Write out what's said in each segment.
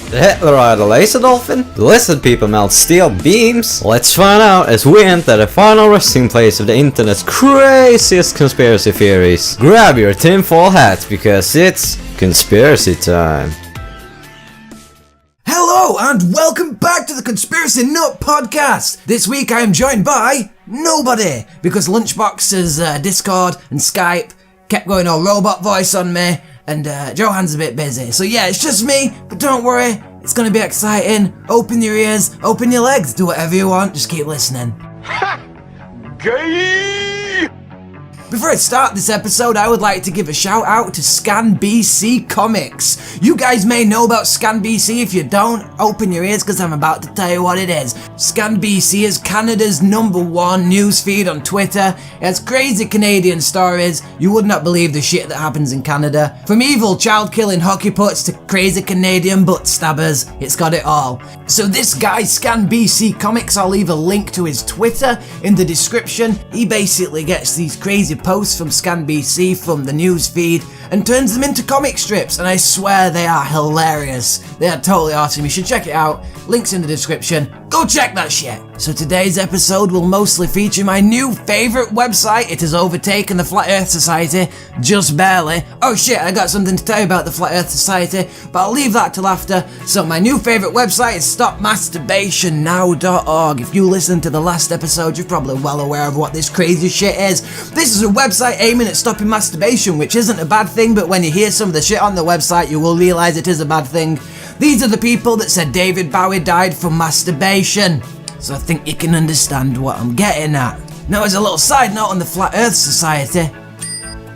Did Hitler ride a laser dolphin? Do lizard people melt steel beams? Let's find out as we enter the final resting place of the internet's craziest conspiracy theories. Grab your tinfoil hat because it's conspiracy time. Hello and welcome back to the Conspiracy Nut Podcast. This week I am joined by nobody because Lunchbox's Discord and Skype kept going all robot voice on me and Johan's a bit busy. So yeah, it's just me, but don't worry, it's gonna be exciting. Open your ears, open your legs, do whatever you want, just keep listening. Ha! Gay! Before I start this episode, I would like to give a shout out to ScanBC Comics. You guys may know about ScanBC. If you don't, open your ears because I'm about to tell you what it is. ScanBC is Canada's #1 news feed on Twitter. It has crazy Canadian stories. You would not believe the shit that happens in Canada. From evil child-killing hockey pucks to crazy Canadian butt stabbers, it's got it all. So this guy, ScanBC Comics, I'll leave a link to his Twitter in the description. He basically gets these crazy posts from ScanBC from the news feed and turns them into comic strips, and I swear they are hilarious. They are totally awesome. You should check it out. Links in the description. Go check that shit. So today's episode will mostly feature my new favourite website. It has overtaken the Flat Earth Society, just barely. Oh shit, I got something to tell you about the Flat Earth Society, but I'll leave that till after. So my new favourite website is stopmasturbationnow.org. If you listened to the last episode, you're probably well aware of what this crazy shit is. This is a website aiming at stopping masturbation, which isn't a bad thing, but when you hear some of the shit on the website, you will realise it is a bad thing. These are the people that said David Bowie died from masturbation. So I think you can understand what I'm getting at. Now, as a little side note on the Flat Earth Society,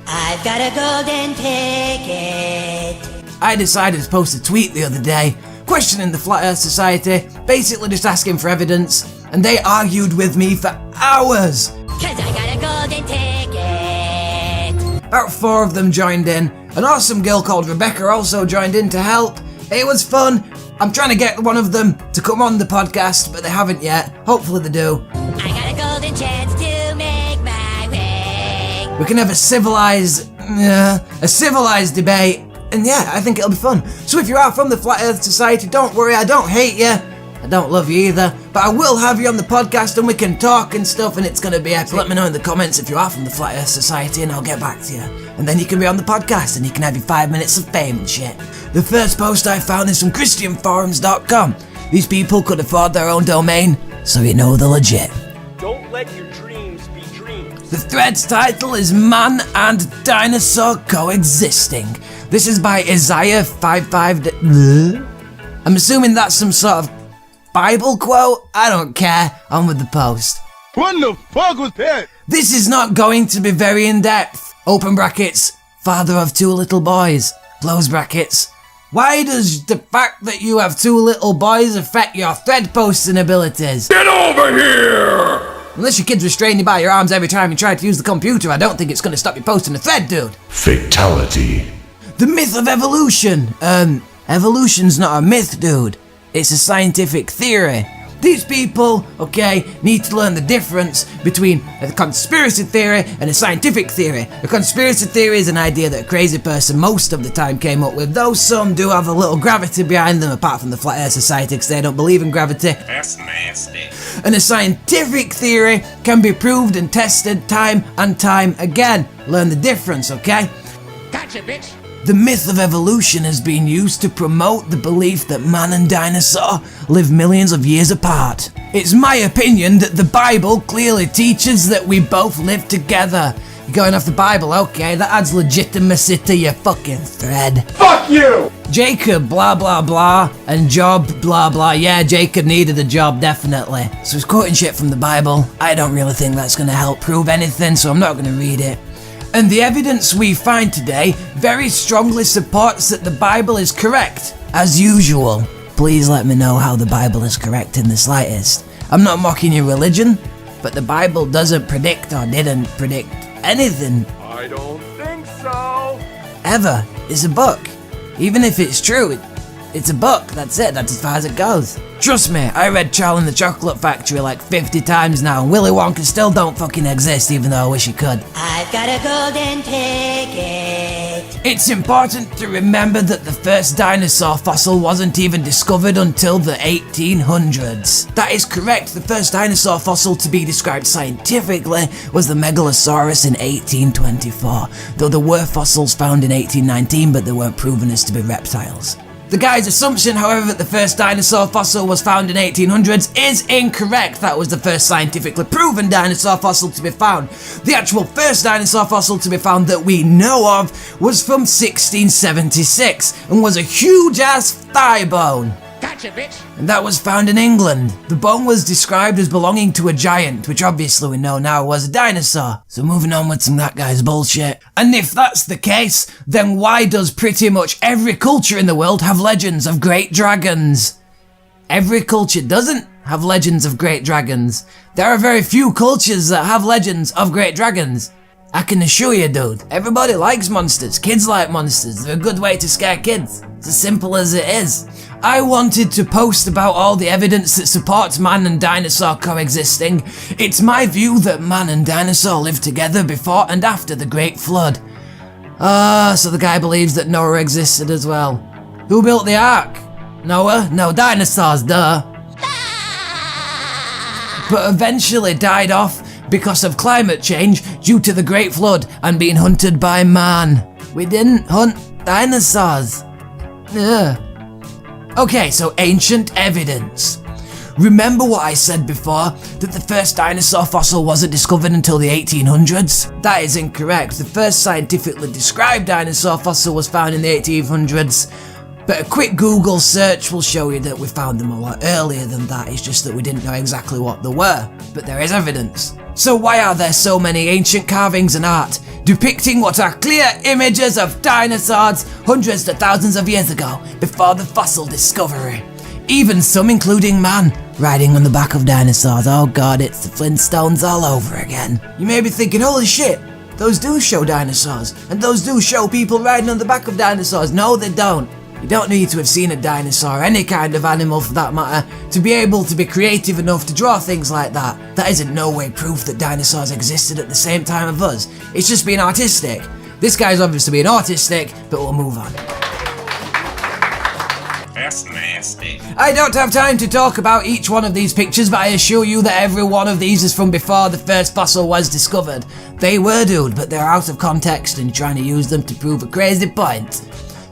I've got a golden ticket. I decided to post a tweet the other day questioning the Flat Earth Society, basically just asking for evidence, and they argued with me for hours. 'Cause I got a golden ticket. About 4 of them joined in. An awesome girl called Rebecca also joined in to help. It was fun. I'm trying to get one of them to come on the podcast, but they haven't yet. Hopefully they do. I got a golden chance to make my way. We can have a civilized debate, and yeah, I think it'll be fun. So if you are from the Flat Earth Society, don't worry, I don't hate you. I don't love you either, but I will have you on the podcast and we can talk and stuff, and it's gonna be epic. Let me know in the comments if you are from the Flat Earth Society and I'll get back to you. And then you can be on the podcast and you can have your 5 minutes of fame and shit. The first post I found is from ChristianForums.com. These people could afford their own domain, so you know they're legit. Don't let your dreams be dreams. The thread's title is Man and Dinosaur Coexisting. This is by Isaiah 55. I'm assuming that's some sort of Bible quote? I don't care. On with the post. What the fuck was that? This is not going to be very in-depth. Open brackets. Father of 2 little boys. Close brackets. Why does the fact that you have 2 little boys affect your thread posting abilities? Get over here! Unless your kid's restraining you by your arms every time you try to use the computer, I don't think it's going to stop you posting a thread, dude. Fatality. The myth of evolution. Evolution's not a myth, dude. It's a scientific theory. These people, okay, need to learn the difference between a conspiracy theory and a scientific theory. A conspiracy theory is an idea that a crazy person most of the time came up with, though some do have a little gravity behind them, apart from the Flat Earth Society, because they don't believe in gravity. That's nasty. And a scientific theory can be proved and tested time and time again. Learn the difference, okay? Gotcha, bitch. The myth of evolution has been used to promote the belief that man and dinosaur live millions of years apart. It's my opinion that the Bible clearly teaches that we both live together. You're going off the Bible, okay, that adds legitimacy to your fucking thread. Fuck you! Jacob blah blah blah and Job blah blah. Yeah, Jacob needed a job, definitely. So he's quoting shit from the Bible. I don't really think that's gonna help prove anything, so I'm not gonna read it. And the evidence we find today very strongly supports that the Bible is correct. As usual, please let me know how the Bible is correct in the slightest. I'm not mocking your religion, but the Bible doesn't predict or didn't predict anything. I don't think so. Ever. It's a book. Even if it's true, it's a book. That's it. That's as far as it goes. Trust me, I read Charlie and the Chocolate Factory like 50 times now, and Willy Wonka still don't fucking exist, even though I wish he could. I've got a golden ticket. It's important to remember that the first dinosaur fossil wasn't even discovered until the 1800s. That is correct, the first dinosaur fossil to be described scientifically was the Megalosaurus in 1824, though there were fossils found in 1819, but they weren't proven as to be reptiles. The guy's assumption, however, that the first dinosaur fossil was found in 1800s is incorrect. That was the first scientifically proven dinosaur fossil to be found. The actual first dinosaur fossil to be found that we know of was from 1676 and was a huge-ass thigh bone. Gotcha, bitch. And that was found in England. The bone was described as belonging to a giant, which obviously we know now was a dinosaur. So moving on with some that guy's bullshit. And if that's the case, then why does pretty much every culture in the world have legends of great dragons? Every culture doesn't have legends of great dragons. There are very few cultures that have legends of great dragons. I can assure you, dude, everybody likes monsters. Kids like monsters. They're a good way to scare kids. It's as simple as it is. I wanted to post about all the evidence that supports man and dinosaur coexisting. It's my view that man and dinosaur lived together before and after the Great Flood. So the guy believes that Noah existed as well. Who built the Ark? Noah? No, dinosaurs, duh. But eventually died off because of climate change due to the Great Flood and being hunted by man. We didn't hunt dinosaurs. Ugh. Okay, so ancient evidence. Remember what I said before, that the first dinosaur fossil wasn't discovered until the 1800s? That is incorrect. The first scientifically described dinosaur fossil was found in the 1800s, but a quick Google search will show you that we found them a lot earlier than that. It's just that we didn't know exactly what they were, but there is evidence. So why are there so many ancient carvings and art depicting what are clear images of dinosaurs hundreds to thousands of years ago, before the fossil discovery? Even some including man, riding on the back of dinosaurs. Oh god, it's the Flintstones all over again. You may be thinking, holy shit, those do show dinosaurs, and those do show people riding on the back of dinosaurs. No, they don't. You don't need to have seen a dinosaur, any kind of animal for that matter, to be able to be creative enough to draw things like that. That is in no way proof that dinosaurs existed at the same time of us. It's just being artistic. This guy's obviously being autistic, but we'll move on. That's nasty. I don't have time to talk about each one of these pictures, but I assure you that every one of these is from before the first fossil was discovered. They were, dude, but they're out of context and trying to use them to prove a crazy point.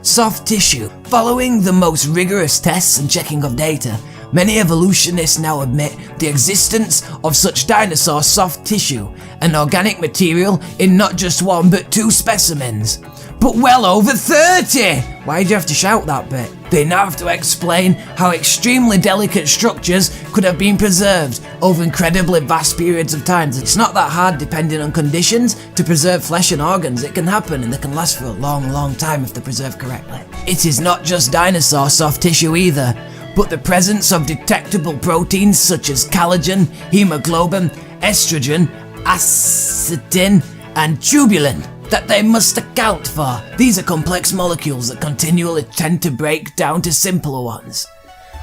Soft tissue. Following the most rigorous tests and checking of data, many evolutionists now admit the existence of such dinosaur soft tissue, an organic material in not just one but two specimens. But well over 30! Why'd you have to shout that bit? They now have to explain how extremely delicate structures could have been preserved over incredibly vast periods of time. It's not that hard, depending on conditions, to preserve flesh and organs. It can happen and they can last for a long, long time if they're preserved correctly. It is not just dinosaur soft tissue either, but the presence of detectable proteins such as collagen, hemoglobin, estrogen, acetin, and tubulin that they must account for. These are complex molecules that continually tend to break down to simpler ones.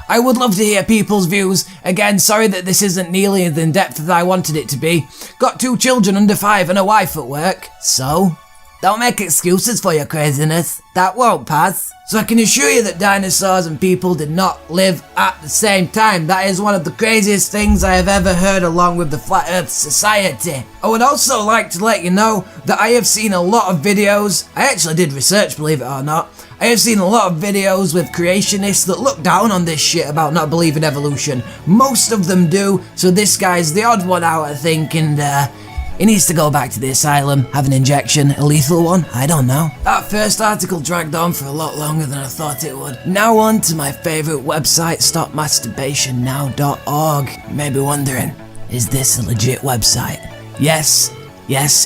I would love to hear people's views. Again, sorry that this isn't nearly as in-depth as I wanted it to be. Got 2 children under 5 and a wife at work, so don't make excuses for your craziness. That won't pass. So I can assure you that dinosaurs and people did not live at the same time. That is one of the craziest things I have ever heard, along with the Flat Earth Society. I would also like to let you know that I have seen a lot of videos. I actually did research, believe it or not. I have seen a lot of videos with creationists that look down on this shit about not believing evolution. Most of them do, so this guy's the odd one out, I think, and he needs to go back to the asylum, have an injection, a lethal one, I don't know. That first article dragged on for a lot longer than I thought it would. Now on to my favourite website, stopmasturbationnow.org. You may be wondering, is this a legit website? Yes,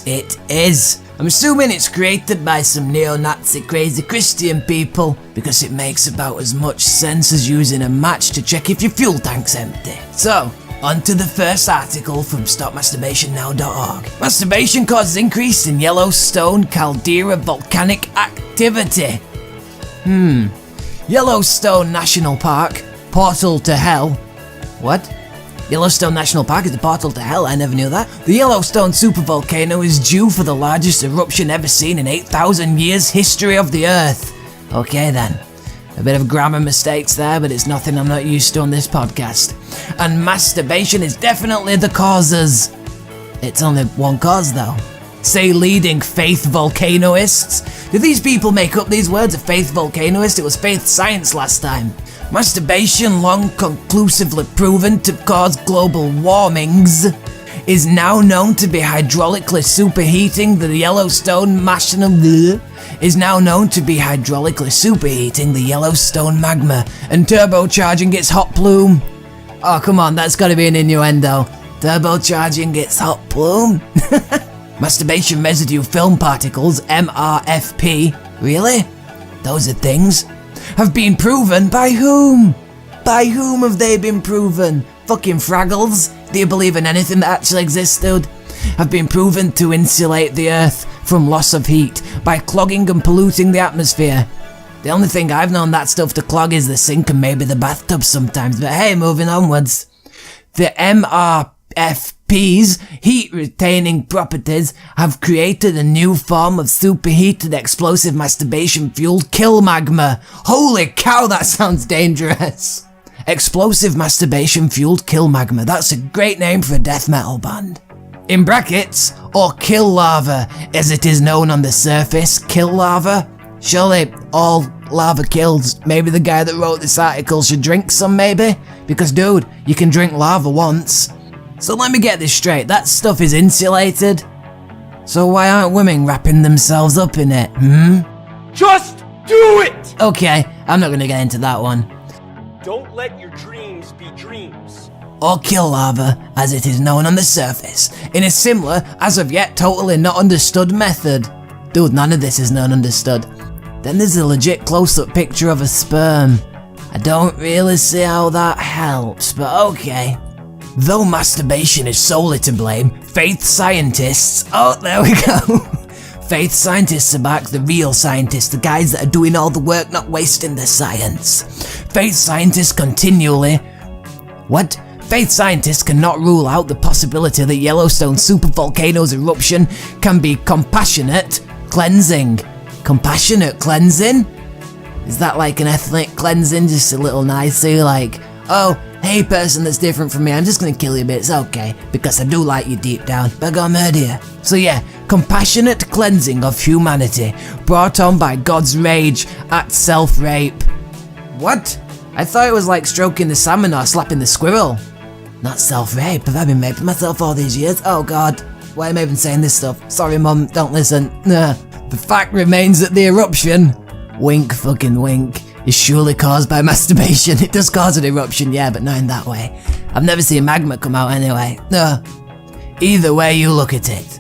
it is. I'm assuming it's created by some neo-Nazi crazy Christian people, because it makes about as much sense as using a match to check if your fuel tank's empty. So, on to the first article from stopmasturbationnow.org. Masturbation causes increase in Yellowstone caldera volcanic activity. Yellowstone National Park, portal to hell. What? Yellowstone National Park is a portal to hell, I never knew that. The Yellowstone supervolcano is due for the largest eruption ever seen in 8,000 years history of the Earth. Okay then. A bit of grammar mistakes there, but it's nothing I'm not used to on this podcast. And masturbation is definitely the causes. It's only one cause though. Say leading faith volcanoists. Do these people make up these words? A faith volcanoist? It was faith science last time. Masturbation, long conclusively proven to cause global warmings, is now known to be hydraulically superheating the Yellowstone magma and turbocharging its hot plume. Oh come on, that's gotta be an innuendo. Turbocharging its hot plume? Masturbation residue film particles, MRFP, really? Those are things? Have been proven by whom? By whom have they been proven? Fucking Fraggles? Do you believe in anything that actually exists, dude? Have been proven to insulate the Earth from loss of heat by clogging and polluting the atmosphere. The only thing I've known that stuff to clog is the sink and maybe the bathtub sometimes, but hey, moving onwards. The MRFP's heat-retaining properties have created a new form of superheated explosive masturbation-fueled kill magma. Holy cow, that sounds dangerous. Explosive masturbation-fueled kill magma. That's a great name for a death metal band. In brackets, or kill lava, as it is known on the surface. Kill lava? Surely all lava kills. Maybe the guy that wrote this article should drink some, maybe? Because dude, you can drink lava once. So let me get this straight, that stuff is insulated? So why aren't women wrapping themselves up in it, Just do it! Okay, I'm not gonna get into that one. Don't let your dreams be dreams. Or kill lava, as it is known on the surface, in a similar, as of yet totally not understood method. Dude, none of this is known understood. Then there's a legit close-up picture of a sperm. I don't really see how that helps, but okay. Though masturbation is solely to blame, faith scientists, oh there we go. Faith scientists are back, the real scientists, the guys that are doing all the work, not wasting their science. Faith scientists Faith scientists cannot rule out the possibility that Yellowstone supervolcano's eruption can be compassionate cleansing. Compassionate cleansing? Is that like an ethnic cleansing, just a little nicey, like, oh, hey person that's different from me, I'm just gonna kill you a bit, it's okay, because I do like you deep down, but I gotta murder you. So yeah, compassionate cleansing of humanity, brought on by God's rage at self-rape. What? I thought it was like stroking the salmon or slapping the squirrel. Not self-rape, have I been raping myself all these years? Oh god, why am I even saying this stuff? Sorry mum, don't listen. The fact remains that the eruption, wink fucking wink, is surely caused by masturbation. It does cause an eruption, yeah, but not in that way. I've never seen magma come out anyway. Either way you look at it.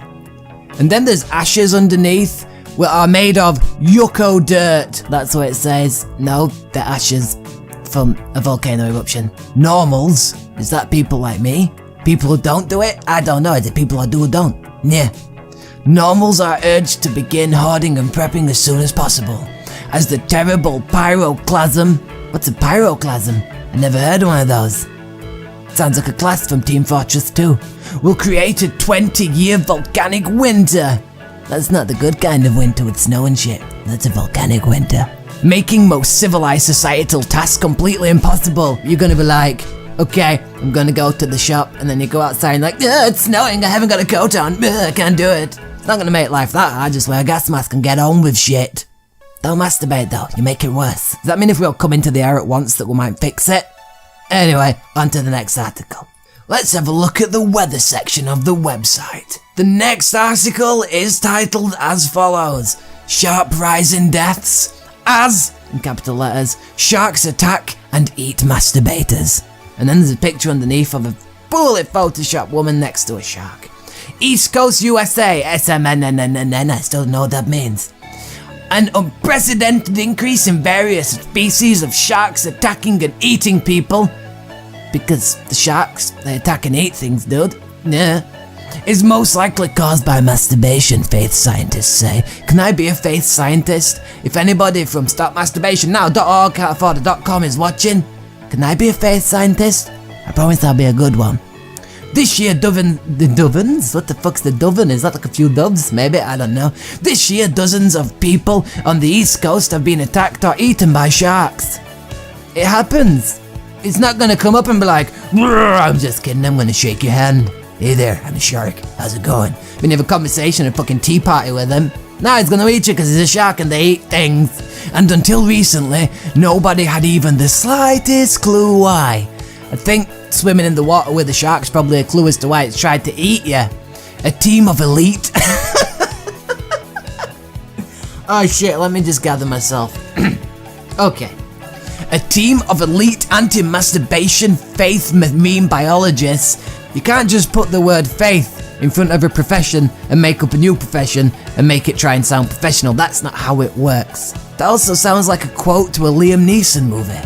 And then there's ashes underneath, which are made of yucco dirt. That's what it says. No, they're ashes from a volcano eruption. Normals? Is that people like me? People who don't do it? I don't know, is it people who do or don't? Yeah. Normals are urged to begin hoarding and prepping as soon as possible, as the terrible pyroclasm. What's a pyroclasm? I never heard of one of those. Sounds like a class from Team Fortress 2. Will create a 20-year volcanic winter. That's not the good kind of winter with snow and shit. That's a volcanic winter. Making most civilized societal tasks completely impossible. You're gonna be like, okay, I'm gonna go to the shop, and then you go outside and like, it's snowing, I haven't got a coat on, I can't do it. It's not gonna make life that hard, just wear a gas mask and get on with shit. Don't masturbate though, you make it worse. Does that mean if we all come into the air at once that we might fix it? Anyway, on to the next article. Let's have a look at the weather section of the website. The next article is titled as follows: Sharp rise in deaths as, in capital letters, sharks attack and eat masturbators. And then there's a picture underneath of a fully photoshopped woman next to a shark. East Coast USA, SMNNNN, I still don't know what that means. An unprecedented increase in various species of sharks attacking and eating people. Because the sharks, they attack and eat things, dude. Yeah. Is most likely caused by masturbation, faith scientists say. Can I be a faith scientist? If anybody from stopmasturbationnow.org, can't afford a .com is watching, Can I be a faith scientist? I promise I'll be a good one. This year, dozens? What the fuck's the doven? Is that like a few doves? Maybe, I don't know. This year, dozens of people on the East Coast have been attacked or eaten by sharks. It happens. It's not gonna come up and be like, I'm just kidding, I'm gonna shake your hand. Hey there, I'm a shark. How's it going? Been have a conversation, a fucking tea party with him. Now he's gonna eat you because he's a shark and they eat things. And until recently, nobody had even the slightest clue why. I think swimming in the water with the shark's probably a clue as to why it's tried to eat you. A team of elite. Oh shit, let me just gather myself. Okay. A team of elite anti-masturbation faith meme biologists. You can't just put the word faith in front of a profession and make up a new profession and make it try and sound professional. That's not how it works. That also sounds like a quote to a Liam Neeson movie.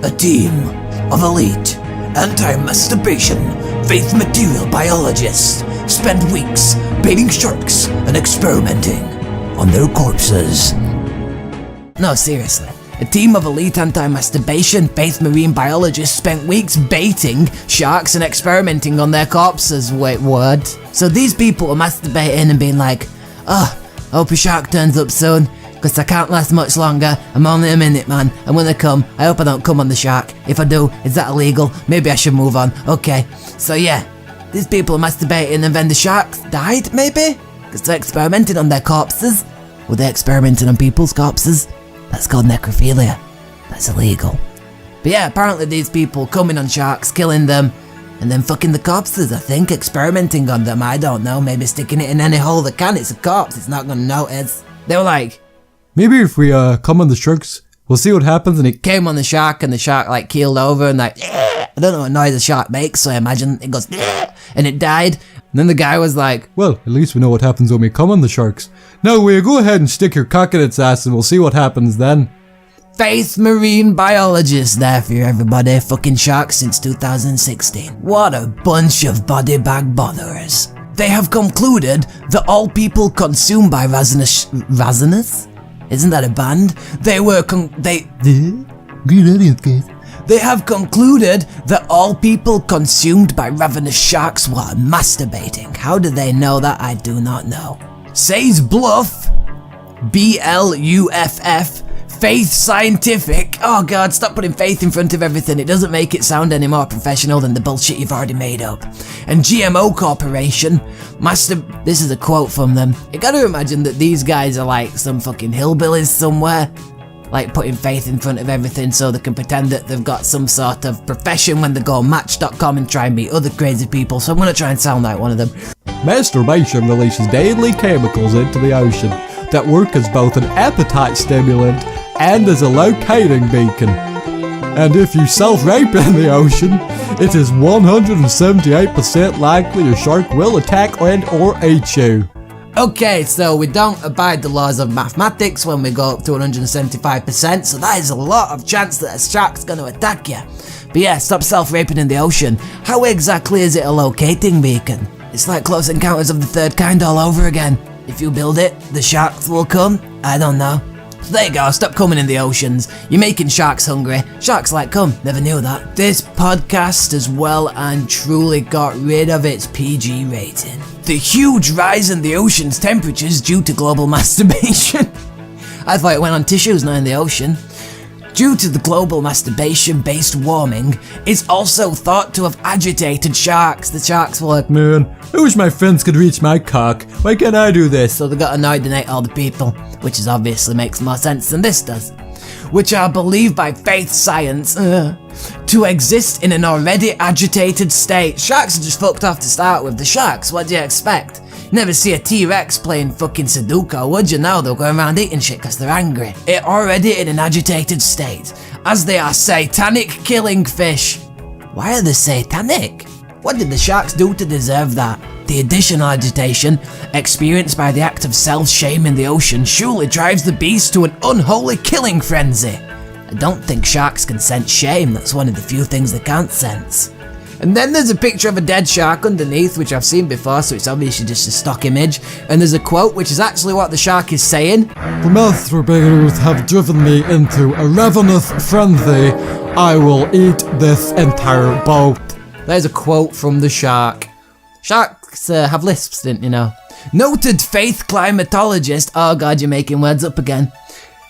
A team of elite anti-masturbation faith material biologists spend weeks baiting sharks and experimenting on their corpses. No, seriously. A team of elite anti-masturbation faith marine biologists spent weeks baiting sharks and experimenting on their corpses. Wait, what? So these people are masturbating and being like, oh, I hope a shark turns up soon, because I can't last much longer, I'm only a minute man, and when I come, I hope I don't come on the shark. If I do, is that illegal? Maybe I should move on. Okay, so yeah, these people are masturbating and then the sharks died, maybe? Because they're experimenting on their corpses? Were they experimenting on people's corpses? That's called necrophilia. That's illegal. But yeah, apparently these people coming on sharks, killing them, and then fucking the corpses, I think, experimenting on them, I don't know, maybe sticking it in any hole they can, it's a corpse, it's not gonna notice. They were like, maybe if we come on the sharks, we'll see what happens, and it came on the shark, and the shark like keeled over, and like, I don't know what noise a shark makes, so I imagine it goes, and it died. And then the guy was like, well, at least we know what happens when we come on the sharks. Now we'll go ahead and stick your cock in its ass and we'll see what happens then. Faith marine biologist there for you, everybody. Fucking sharks since 2016. What a bunch of body bag botherers. They have concluded that all people consumed by ravenous? Isn't that a band? They have concluded that all people consumed by ravenous sharks were masturbating. How do they know that? I do not know. Says Bluff, B-L-U-F-F, Faith Scientific. Oh god, stop putting faith in front of everything. It doesn't make it sound any more professional than the bullshit you've already made up. And GMO Corporation, this is a quote from them. You gotta imagine that these guys are like some fucking hillbillies somewhere. Like putting faith in front of everything so they can pretend that they've got some sort of profession when they go on Match.com and try and meet other crazy people, so I'm gonna try and sound like one of them. Masturbation releases deadly chemicals into the ocean that work as both an appetite stimulant and as a locating beacon. And if you self-rape in the ocean, it is 178% likely a shark will attack and or eat you. Okay, so we don't abide the laws of mathematics when we go up to 175%, so that is a lot of chance that a shark's gonna attack you. But yeah, stop self-raping in the ocean. How exactly is it a locating beacon? It's like Close Encounters of the Third Kind all over again. If you build it, the sharks will come? I don't know. So there you go, stop coming in the oceans. You're making sharks hungry. Sharks like cum, never knew that. This podcast has well and truly got rid of its PG rating. The huge rise in the ocean's temperatures due to global masturbation. I thought it went on tissues, not in the ocean. Due to the global masturbation-based warming, is also thought to have agitated sharks. The sharks were like, man, I wish my friends could reach my cock. Why can't I do this? So they got annoyed and ate all the people, which is obviously makes more sense than this does. Which are believed by faith science to exist in an already agitated state. Sharks are just fucked off to start with. The sharks, what do you expect? You never see a T-Rex playing fucking Sudoku, would you? Now they'll go around eating shit because they're angry. They're already in an agitated state, as they are satanic killing fish. Why are they satanic? What did the sharks do to deserve that? The additional agitation experienced by the act of self-shame in the ocean surely drives the beast to an unholy killing frenzy. I don't think sharks can sense shame, that's one of the few things they can't sense. And then there's a picture of a dead shark underneath, which I've seen before, so it's obviously just a stock image. And there's a quote, which is actually what the shark is saying. The Masturbators have driven me into a ravenous frenzy. I will eat this entire boat. There's a quote from the shark. Sharks have lisps, didn't you know? Noted faith climatologist. Oh god, you're making words up again.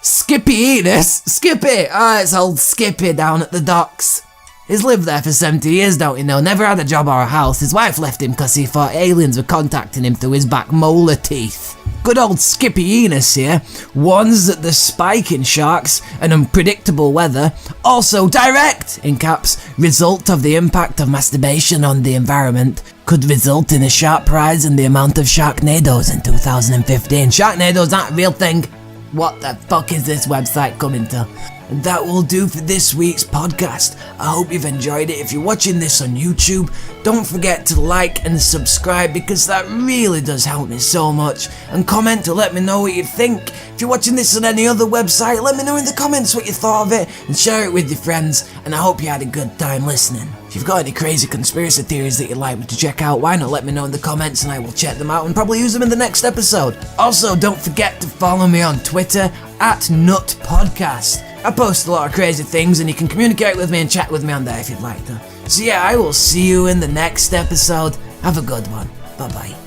Skippy Enos. Skippy! Ah, it's old Skippy down at the docks. He's lived there for 70 years, don't you know? Never had a job or a house. His wife left him because he thought aliens were contacting him through his back molar teeth. Good old Skippy Enos here warns that the spike in sharks and unpredictable weather, also direct, in caps, result of the impact of masturbation on the environment, could result in a sharp rise in the amount of sharknadoes in 2015. Sharknadoes aren't a real thing. What the fuck is this website coming to? And that will do for this week's podcast. I hope you've enjoyed it. If you're watching this on YouTube, don't forget to like and subscribe because that really does help me so much. And comment to let me know what you think. If you're watching this on any other website, let me know in the comments what you thought of it and share it with your friends. And I hope you had a good time listening. If you've got any crazy conspiracy theories that you'd like me to check out, why not let me know in the comments and I will check them out and probably use them in the next episode. Also, don't forget to follow me on Twitter @NutPodcast. I post a lot of crazy things and you can communicate with me and chat with me on there if you'd like to. So yeah, I will see you in the next episode. Have a good one. Bye bye.